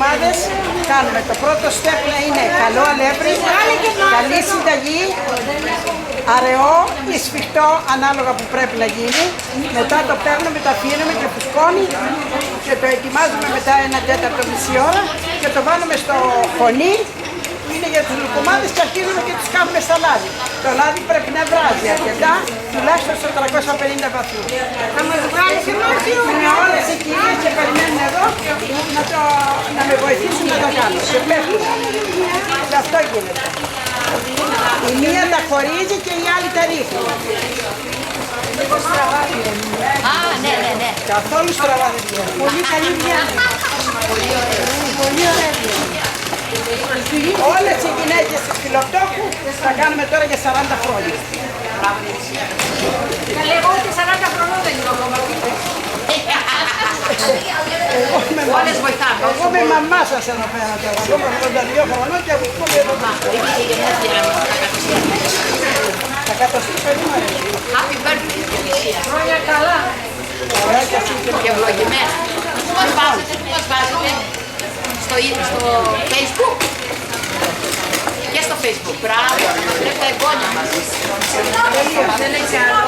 λουκουμάδες κάνουμε. Το πρώτο step είναι καλό αλεύρι, καλή συνταγή, αραιό ή σφιχτό ανάλογα που πρέπει να γίνει. Μετά το παίρνουμε, το αφήνουμε και φουσκώνει και το ετοιμάζουμε μετά 1/4 μισή ώρα και το βάλουμε στο χωνί. Είναι για τις λουκουμάδες και αρχίζουμε και τους κάνουμε στα λάδι. Το λάδι πρέπει να βράζει αρκετά, τουλάχιστον στο 350 βαθμούς. Θα μας βγάλεις εμάσιο. Είναι όλες οι κυρίες και περιμένουν εδώ να με βοηθήσουν να το κάνω. Και πέφτουν. Και αυτό γίνεται. Η μία τα χωρίζει και η άλλη τα ρίχνει. Λίγο στραβά. Α, ναι. Καθόλου στραβά δεν βγαίνει. Πολύ καλή διάρκεια. Πολύ ωραία. Όλες οι γυναίκες της Φιλοπτώκου θα κάνουμε τώρα για 40 χρόνια. Καλή, εγώ και 40 χρονών δεν είμαι ακόμα. Όλες βοηθάμε. Εγώ είμαι η μαμά σας εδώ πέρα τώρα. Εγώ είμαι 82 χρονών και εγώ είμαι εδώ πέρα. Είχε γενέθλια μας, Θα κατοστεί παιδί μου. Happy birthday, Φελισία. Χρόνια καλά. Ωραία και εσύ Και ευλογημένα. Πού μας βάζετε, στο Facebook. Και στο Facebook. Μπράβο, να μας βρει τα εγγόνια μας. Δεν έχει άλλο.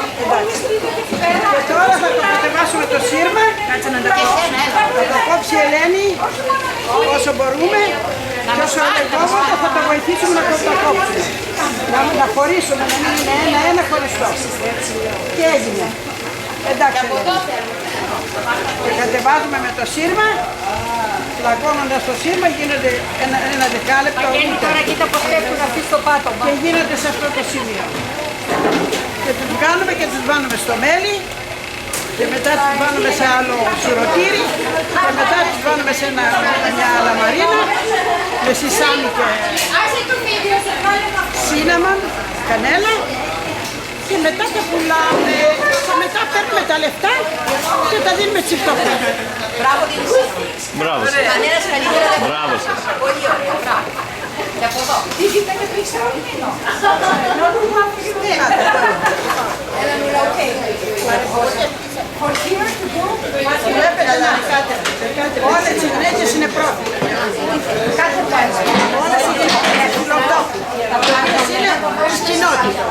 Και τώρα θα το κατεβάσουμε το σύρμα. Και εσένα, Θα το κόψει η Ελένη όσο μπορούμε. Και όσο είναι θα το βοηθήσουμε να το κόψουμε. Να χωρίσουμε, να μην είναι ένα-ένα χωριστό. Και έγινε. Εντάξει. Και κατεβάζουμε με το σύρμα. Πλακώνοντας το σύρμα γίνεται ένα δεκάλεπτο. Βγαίνει τώρα, κοίτα πως πέφτουν αυτοί στο πάτωμα. Και γίνεται σε αυτό το σημείο. Και τους βγάλουμε και τους βάλουμε στο μέλι και μετά τους βάλουμε σε άλλο σουρωτήρι και μετά τους βάλουμε σε μια λαμαρίνα με σισάμι και σίναμον, κανέλα και μετά τα πουλάμε και μετά παίρνουμε τα λεφτά και τα δίνουμε στις φτωχούς. Μπράβο, Φελισία. Μπράβο σας. Κανένας καλύτερα δεν Μπράβο σας. Πολύ ωραία, μπράβο. Και από εδώ. Τι ήταν και το εξτραωμένο. For here to go. Βλέπετε να κάτε. Όλες οι γυναίκες είναι πρώτοι. Κάθε πέρα. Όλες οι γυναίκες είναι φιλοτόκου. Αυτές είναι σκηνότητες.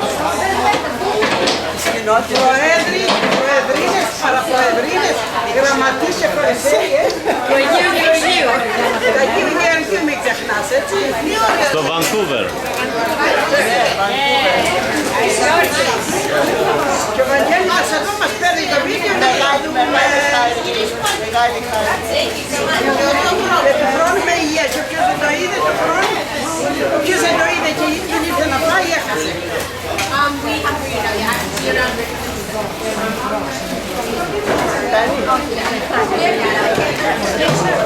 Προέδροι, προεδρίνες, παραπροεδρίνες, γραμματείς και προεδρίες. Το Αγίου Γεωργίου. Τα Αγίου Γεωργίου μην ξεχνάς, έτσι. Στο Vancouver. Και ο Βαγγέλης μας εδώ μας παίρνει το βίντεο να το δούμε. Και του χρόνουμε υγεία. Και όποιος δεν το είδε, το χρόνο. Όποιος δεν το είδε και δεν ήρθε να φάει, έχασε. Thank you.